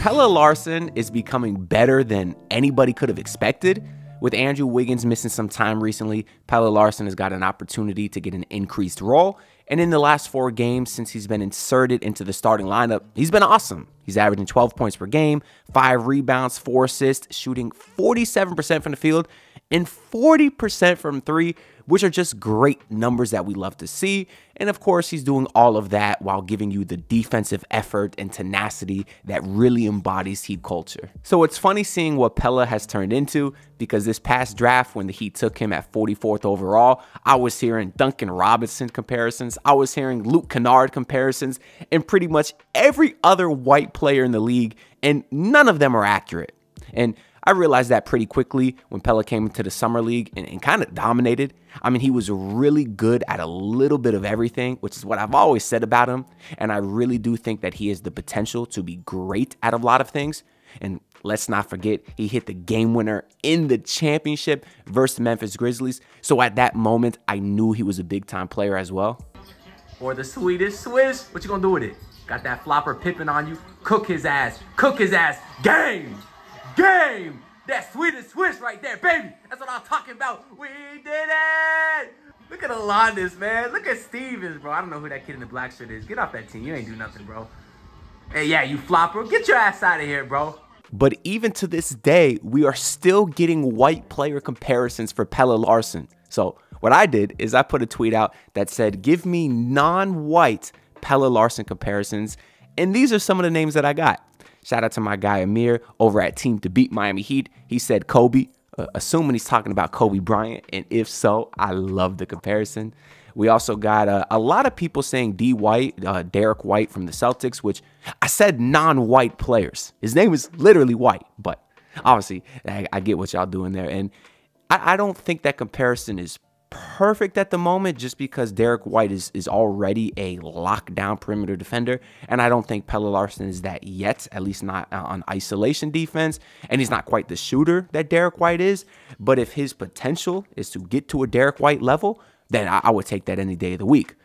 Pelle Larsson is becoming better than anybody could have expected. With Andrew Wiggins missing some time recently, Pelle Larsson has got an opportunity to get an increased role. And in the last 4 games since he's been inserted into the starting lineup, he's been awesome. He's averaging 12 points per game, 5 rebounds, 4 assists, shooting 47% from the field and 40% from 3, which are just great numbers that we love to see. And of course, he's doing all of that while giving you the defensive effort and tenacity that really embodies Heat culture. So it's funny seeing what Pelle has turned into, because this past draft, when the Heat took him at 44th overall, I was hearing Duncan Robinson comparisons, I was hearing Luke Kennard comparisons, and pretty much every other white player in the league, and none of them are accurate. And I realized that pretty quickly when Pelle came into the summer league and kind of dominated. I mean, he was really good at a little bit of everything, which is what I've always said about him. And I really do think that he has the potential to be great at a lot of things. And let's not forget, he hit the game winner in the championship versus the Memphis Grizzlies. So at that moment, I knew he was a big time player as well. Or the sweetest swish, what you gonna do with it? Got that flopper Pippin on you, cook his ass, game! Game! That sweetest swish right there, baby! That's what I'm talking about. We did it! Look at Alondis, man. Look at Stevens, bro. I don't know who that kid in the black shirt is. Get off that team. You ain't do nothing, bro. Hey, yeah, you flopper. Get your ass out of here, bro. But even to this day, we are still getting white player comparisons for Pelle Larsson. So what I did is I put a tweet out that said, give me non-white Pelle Larsson comparisons. And these are some of the names that I got. Shout out to my guy Amir over at Team to Beat Miami Heat. He said Kobe, assuming he's talking about Kobe Bryant. And if so, I love the comparison. We also got a lot of people saying D. White, Derek White from the Celtics, which I said non-white players. His name is literally White, but obviously I get what y'all doing there. And I don't think that comparison is perfect at the moment, just because Derek White is already a lockdown perimeter defender, and I don't think Pelle Larsson is that yet, at least not on isolation defense, and he's not quite the shooter that Derek White is. But if his potential is to get to a Derek White level, then I would take that any day of the week.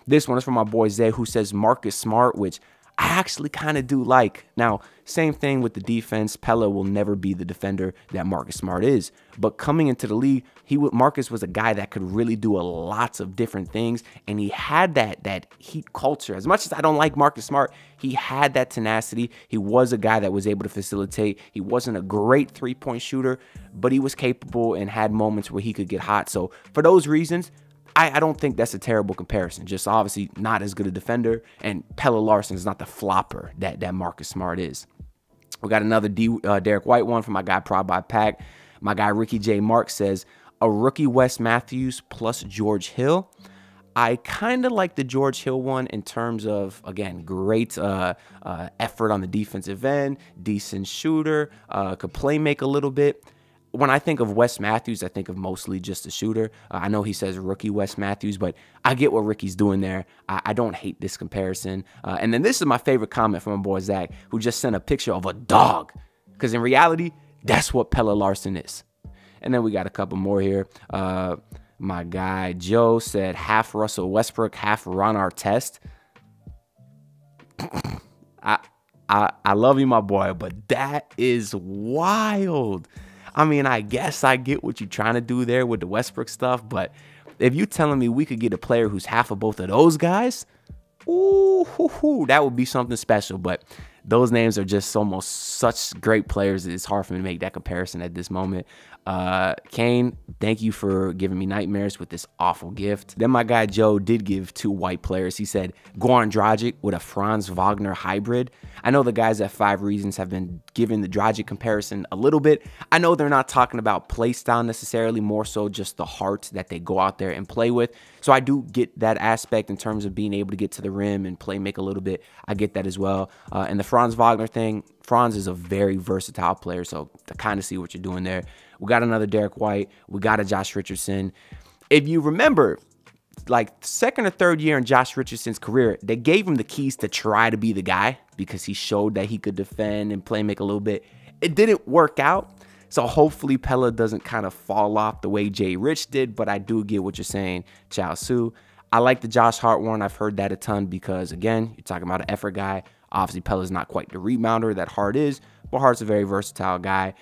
This one is from my boy Zay, who says Marcus Smart, which I actually kind of do like. Now, same thing with the defense. Pelle will never be the defender that Marcus Smart is. But coming into the league, Marcus was a guy that could really do lots of different things. And he had that Heat culture. As much as I don't like Marcus Smart, he had that tenacity. He was a guy that was able to facilitate. He wasn't a great three-point shooter, but he was capable and had moments where he could get hot. So for those reasons, I don't think that's a terrible comparison. Just obviously not as good a defender, and Pelle Larsson is not the flopper that Marcus Smart is. We got another Derek White one from my guy Prod by Pack. My guy Ricky J. Mark says, a rookie Wes Matthews plus George Hill. I kind of like the George Hill one in terms of, again, great effort on the defensive end, decent shooter, could play make a little bit. When I think of Wes Matthews, I think of mostly just a shooter. I know he says rookie Wes Matthews, but I get what Ricky's doing there. I don't hate this comparison. And then this is my favorite comment from my boy Zach, who just sent a picture of a dog. Because in reality, that's what Pelle Larsson is. And then we got a couple more here. My guy Joe said half Russell Westbrook, half Ron Artest. I love you, my boy, but that is wild. I mean, I guess I get what you're trying to do there with the Westbrook stuff, but if you're telling me we could get a player who's half of both of those guys, ooh, that would be something special. But those names are just almost such great players, it's hard for me to make that comparison at this moment. Kane, thank you for giving me nightmares with this awful gift. Then my guy Joe did give 2 white players. He said Goran Dragic with a Franz Wagner hybrid. I know the guys at 5 Reasons have been giving the Dragic comparison a little bit. I know they're not talking about play style necessarily, more so just the heart that they go out there and play with. So I do get that aspect in terms of being able to get to the rim and play make a little bit. I get that as well. And the Franz Wagner thing, Franz is a very versatile player, so I kind of see what you're doing there. We got another Derek White. We got a Josh Richardson. If you remember, like second or third year in Josh Richardson's career, they gave him the keys to try to be the guy because he showed that he could defend and play make a little bit. It didn't work out. So hopefully Pelle doesn't kind of fall off the way Jay Rich did, but I do get what you're saying, Chao Su. I like the Josh Hart one. I've heard that a ton because, again, you're talking about an effort guy. Obviously, Pelle's not quite the rebounder that Hart is, but Hart's a very versatile guy,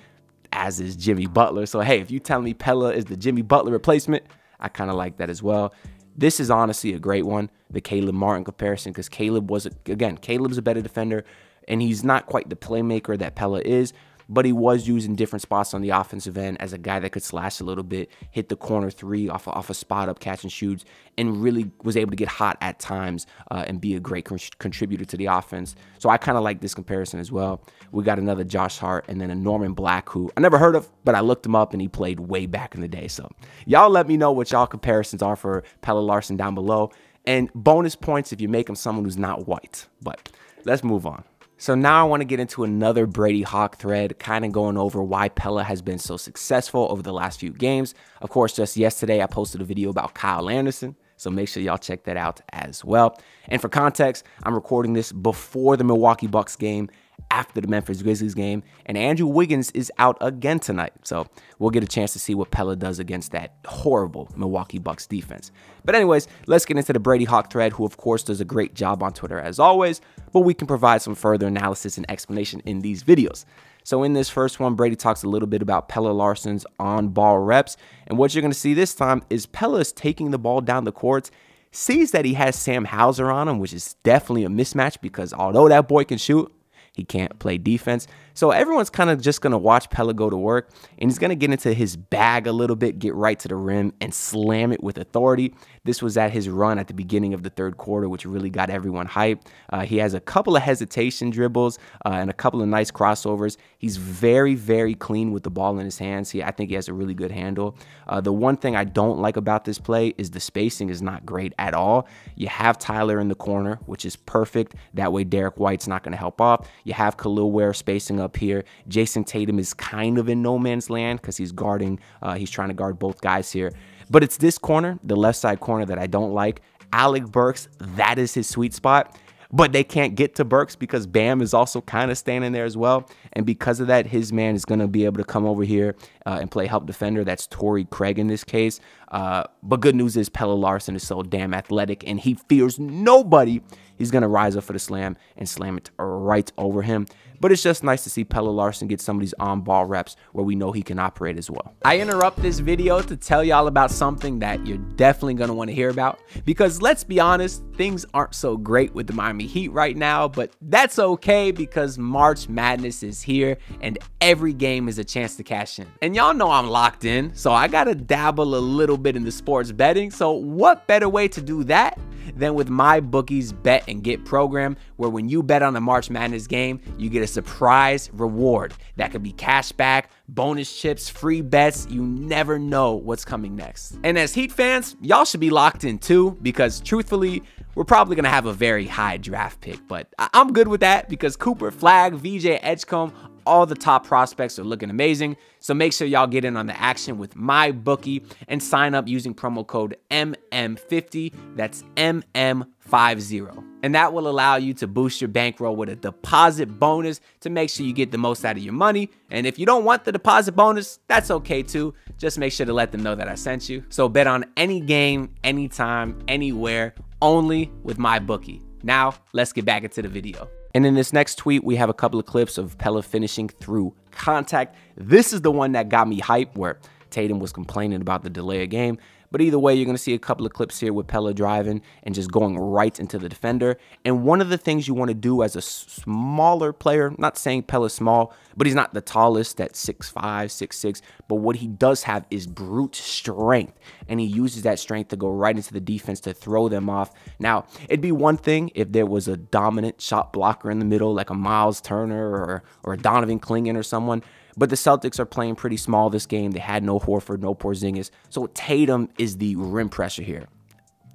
as is Jimmy Butler. So, hey, if you tell me Pelle is the Jimmy Butler replacement, I kind of like that as well. This is honestly a great one, the Caleb Martin comparison, because Caleb's a better defender, and he's not quite the playmaker that Pelle is, but he was used in different spots on the offensive end as a guy that could slash a little bit, hit the corner three off a spot up catch and shoots, and really was able to get hot at times and be a great contributor to the offense. So I kind of like this comparison as well. We got another Josh Hart and then a Norman Black, who I never heard of, but I looked him up and he played way back in the day. So y'all let me know what y'all comparisons are for Pelle Larsson down below. And bonus points if you make him someone who's not white. But let's move on. So now I want to get into another Brady Hawk thread, kind of going over why Pelle has been so successful over the last few games. Of course, just yesterday I posted a video about Kyle Anderson, so make sure y'all check that out as well. And for context, I'm recording this before the Milwaukee Bucks game, after the Memphis Grizzlies game, and Andrew Wiggins is out again tonight. So we'll get a chance to see what Pelle does against that horrible Milwaukee Bucks defense. But anyways, let's get into the Brady Hawk thread, who of course does a great job on Twitter as always, but we can provide some further analysis and explanation in these videos. So in this first one, Brady talks a little bit about Pelle Larsson's on-ball reps, and what you're going to see this time is Pelle is taking the ball down the court, sees that he has Sam Hauser on him, which is definitely a mismatch because although that boy can shoot, he can't play defense. So everyone's kind of just going to watch Pelle go to work, and he's going to get into his bag a little bit, get right to the rim, and slam it with authority. This was at his run at the beginning of the third quarter, which really got everyone hyped. He has a couple of hesitation dribbles and a couple of nice crossovers. He's very, very clean with the ball in his hands. I think he has a really good handle. The one thing I don't like about this play is the spacing is not great at all. You have Tyler in the corner, which is perfect. That way Derek White's not going to help off. You have Khalil Ware spacing up here. Jason Tatum is kind of in no man's land because he's trying to guard both guys here. But it's this corner, the left side corner, that I don't like. Alec Burks, that is his sweet spot. But they can't get to Burks because Bam is also kind of standing there as well. And because of that, his man is going to be able to come over here and play help defender. That's Torrey Craig in this case. But good news is Pelle Larsson is so damn athletic and he fears nobody. He's going to rise up for the slam and slam it right over him. But it's just nice to see Pelle Larsson get some of these on-ball reps where we know he can operate as well. I interrupt this video to tell y'all about something that you're definitely going to want to hear about. Because let's be honest, things aren't so great with the Miami Heat right now. But that's okay because March Madness is here and every game is a chance to cash in. And y'all know I'm locked in, so I got to dabble a little bit in the sports betting. So what better way to do that than with MyBookie's Bet and Get program, where when you bet on a March Madness game, you get a surprise reward. That could be cash back, bonus chips, free bets. You never know what's coming next. And as Heat fans, y'all should be locked in too, because truthfully, we're probably going to have a very high draft pick, but I'm good with that because Cooper, Flag, VJ, Edgecombe, all the top prospects are looking amazing. So make sure y'all get in on the action with MyBookie and sign up using promo code MM50. That's MM50. And that will allow you to boost your bankroll with a deposit bonus to make sure you get the most out of your money. And if you don't want the deposit bonus, that's okay too. Just make sure to let them know that I sent you. So bet on any game, anytime, anywhere, only with MyBookie. Now, let's get back into the video. And in this next tweet, we have a couple of clips of Pelle finishing through contact. This is the one that got me hyped, where Tatum was complaining about the delay of game. But either way, you're going to see a couple of clips here with Pelle driving and just going right into the defender. And one of the things you want to do as a smaller player, not saying Pelle's small, but he's not the tallest at 6'5", 6'6", but what he does have is brute strength. And he uses that strength to go right into the defense to throw them off. Now, it'd be one thing if there was a dominant shot blocker in the middle, like a Miles Turner or a Donovan Clingan or someone. But the Celtics are playing pretty small this game. They had no Horford, no Porzingis. So Tatum is the rim pressure here.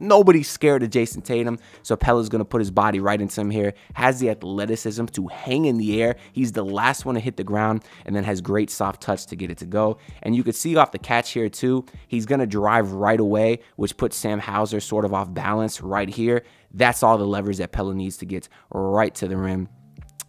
Nobody's scared of Jason Tatum. So Pelle's going to put his body right into him here. Has the athleticism to hang in the air. He's the last one to hit the ground and then has great soft touch to get it to go. And you could see off the catch here too. He's going to drive right away, which puts Sam Hauser sort of off balance right here. That's all the levers that Pelle needs to get right to the rim.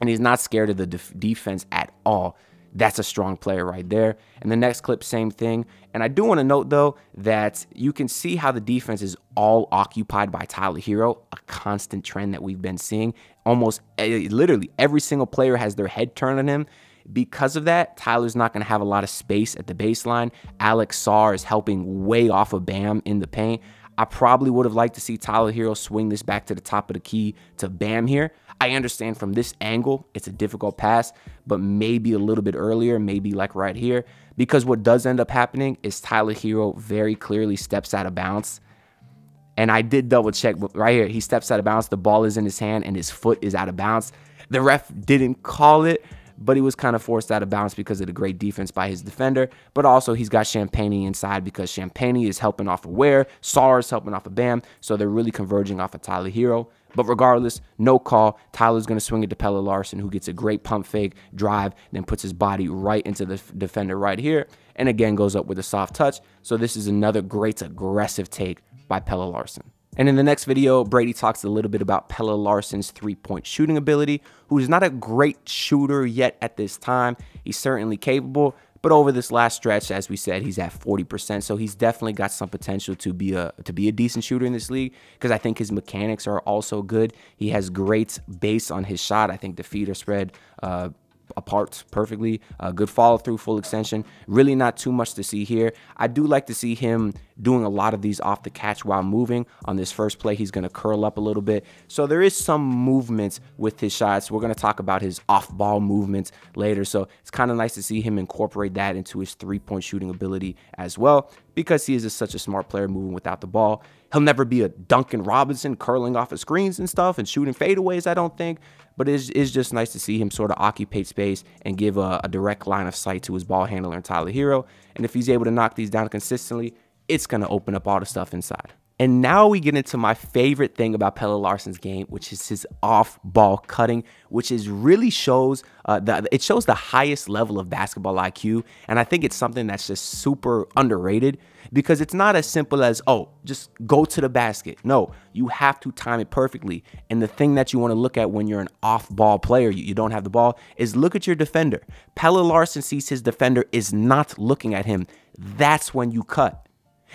And he's not scared of the defense at all. That's a strong player right there. And the next clip, same thing. And I do want to note, though, that you can see how the defense is all occupied by Tyler Hero, a constant trend that we've been seeing. Almost literally every single player has their head turned on him. Because of that, Tyler's not going to have a lot of space at the baseline. Alex Sarr is helping way off of Bam in the paint. I probably would have liked to see Tyler Hero swing this back to the top of the key to Bam here. I understand from this angle, it's a difficult pass, but maybe a little bit earlier, maybe like right here, because what does end up happening is Tyler Hero very clearly steps out of bounds. And I did double check, but right here, he steps out of bounds. The ball is in his hand and his foot is out of bounds. The ref didn't call it, but he was kind of forced out of bounds because of the great defense by his defender. But also, he's got Champagnie inside because Champagnie is helping off of Ware. Sarr is helping off of Bam. So they're really converging off of Tyler Hero. But regardless, no call. Tyler's going to swing it to Pelle Larsson, who gets a great pump fake, drive, then puts his body right into the defender right here. And again, goes up with a soft touch. So this is another great aggressive take by Pelle Larsson. And in the next video, Brady talks a little bit about Pelle Larsson's three-point shooting ability, who is not a great shooter yet at this time. He's certainly capable, but over this last stretch, as we said, he's at 40%. So he's definitely got some potential to be a decent shooter in this league, because I think his mechanics are also good. He has great base on his shot. I think the feet are spread apart perfectly. Good follow through, full extension. Really not too much to see here. I do like to see him doing a lot of these off the catch while moving. On this first play, he's going to curl up a little bit. So there is some movement with his shots. We're going to talk about his off ball movements later. So it's kind of nice to see him incorporate that into his three-point shooting ability as well, because he is such a smart player moving without the ball. He'll never be a Duncan Robinson curling off of screens and stuff and shooting fadeaways, I don't think. But it's just nice to see him sort of occupy space and give a direct line of sight to his ball handler and Tyler Hero. And if he's able to knock these down consistently, it's going to open up all the stuff inside. And now we get into my favorite thing about Pelle Larsson's game, which is his off-ball cutting, which is really shows the highest level of basketball IQ. And I think it's something that's just super underrated, because it's not as simple as, oh, just go to the basket. No, you have to time it perfectly. And the thing that you want to look at when you're an off-ball player, you don't have the ball, is look at your defender. Pelle Larsson sees his defender is not looking at him. That's when you cut.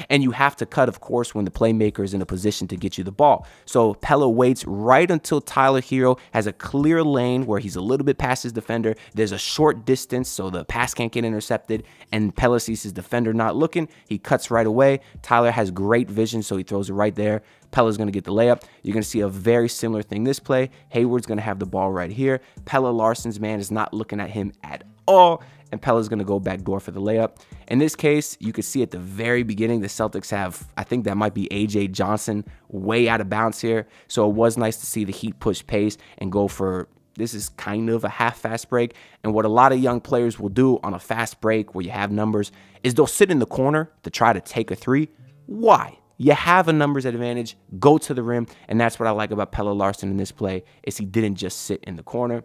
And you have to cut, of course, when the playmaker is in a position to get you the ball. So Pelle waits right until Tyler Hero has a clear lane where he's a little bit past his defender. There's a short distance, so the pass can't get intercepted. And Pelle sees his defender not looking. He cuts right away. Tyler has great vision, so he throws it right there. Pelle's going to get the layup. You're going to see a very similar thing this play. Hayward's going to have the ball right here. Pelle Larsson's man is not looking at him at all, and Pelle's going to go back door for the layup. In this case, you could see at the very beginning, the Celtics have, I think that might be AJ Johnson, way out of bounds here. So it was nice to see the Heat push pace and go for, this is kind of a half-fast break. And what a lot of young players will do on a fast break where you have numbers is they'll sit in the corner to try to take a three. Why? You have a numbers advantage, go to the rim, and that's what I like about Pelle Larsson in this play, is he didn't just sit in the corner.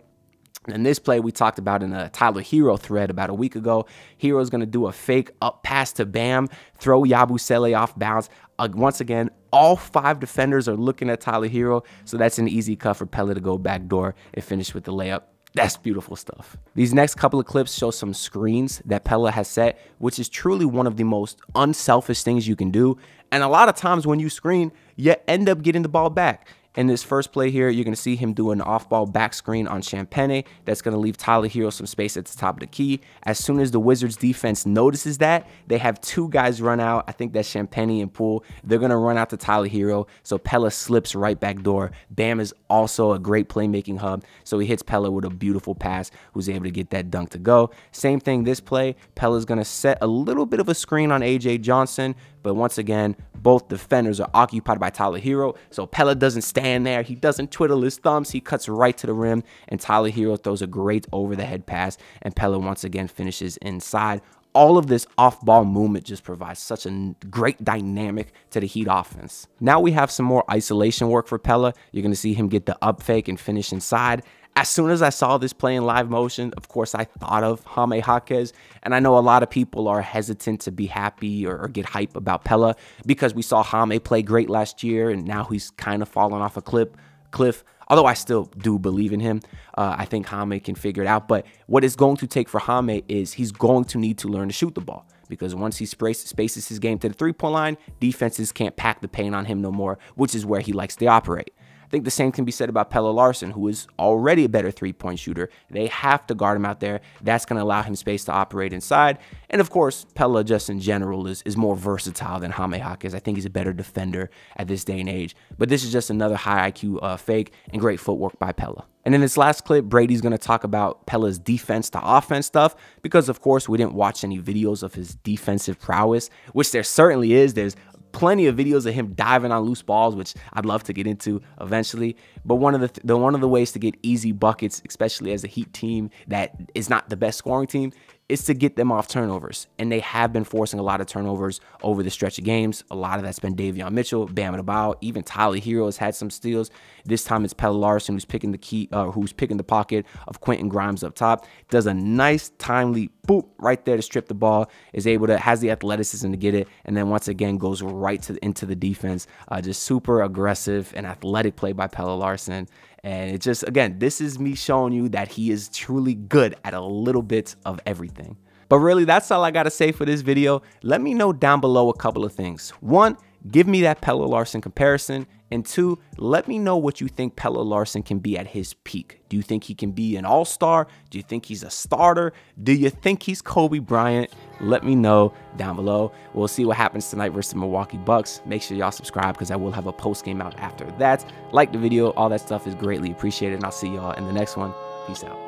And this play we talked about in a Tyler Hero thread about a week ago. Hero's going to do a fake up pass to Bam, throw Yabusele off bounds. Once again, all 5 defenders are looking at Tyler Hero, so that's an easy cut for Pelle to go back door and finish with the layup. That's beautiful stuff. These next couple of clips show some screens that Pelle has set, which is truly one of the most unselfish things you can do. And a lot of times when you screen, you end up getting the ball back. In this first play here, you're going to see him do an off-ball back screen on Champagnie. That's going to leave Tyler Hero some space at the top of the key. As soon as the Wizards defense notices that, they have 2 guys run out. I think that's Champagnie and Poole. They're going to run out to Tyler Hero, so Pelle slips right back door. Bam is also a great playmaking hub, so he hits Pelle with a beautiful pass, who's able to get that dunk to go. Same thing this play. Pelle is going to set a little bit of a screen on AJ Johnson, but once again, both defenders are occupied by Tyler Hero, so Pelle doesn't stand there. He doesn't twiddle his thumbs. He cuts right to the rim, and Tyler Hero throws a great over-the-head pass, and Pelle once again finishes inside. All of this off-ball movement just provides such a great dynamic to the Heat offense. Now we have some more isolation work for Pelle. You're going to see him get the up fake and finish inside. As soon as I saw this play in live motion, of course, I thought of Jaime Jaquez. And I know a lot of people are hesitant to be happy or get hype about Pelle because we saw Jaime play great last year, and now he's kind of fallen off a cliff. Although I still do believe in him. I think Jaime can figure it out. But what it's going to take for Jaime is he's going to need to learn to shoot the ball. Because once he spaces his game to the three-point line, defenses can't pack the paint on him no more, which is where he likes to operate. I think the same can be said about Pelle Larsson, who is already a better three-point shooter. They have to guard him out there. That's going to allow him space to operate inside. And of course, Pelle just in general is more versatile than Jaime Jaquez. I think he's a better defender at this day and age. But this is just another high IQ fake and great footwork by Pelle. And in this last clip, Brady's going to talk about Pelle's defense to offense stuff because, of course, we didn't watch any videos of his defensive prowess, which there certainly is. There's plenty of videos of him diving on loose balls, which I'd love to get into eventually. But one of the ways to get easy buckets, especially as a Heat team that is not the best scoring team, is to get them off turnovers. And they have been forcing a lot of turnovers over the stretch of games. A lot of that's been Davion Mitchell, Bam Adebayo, even Tyler Hero has had some steals. This time it's Pelle Larsson who's picking the pocket of Quentin Grimes up top. Does a nice timely boop right there to strip the ball, has the athleticism to get it, and then once again goes right into the defense. Just super aggressive and athletic play by Pelle Larsson. And it just, again, this is me showing you that he is truly good at a little bit of everything. But really, that's all I got to say for this video. Let me know down below a couple of things. One, give me that Pelle Larsson comparison. And two, let me know what you think Pelle Larsson can be at his peak. Do you think he can be an all-star? Do you think he's a starter? Do you think he's Kobe Bryant? Let me know down below. We'll see what happens tonight versus the Milwaukee Bucks. Make sure y'all subscribe because I will have a post-game out after that. Like the video. All that stuff is greatly appreciated. And I'll see y'all in the next one. Peace out.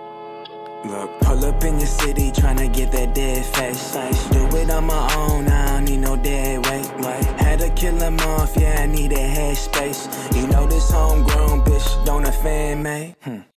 Look, pull up in your city, tryna get that dead face. Do it on my own, I don't need no dead weight. Had to kill him off, yeah, I need a head space. You know this homegrown bitch don't offend me.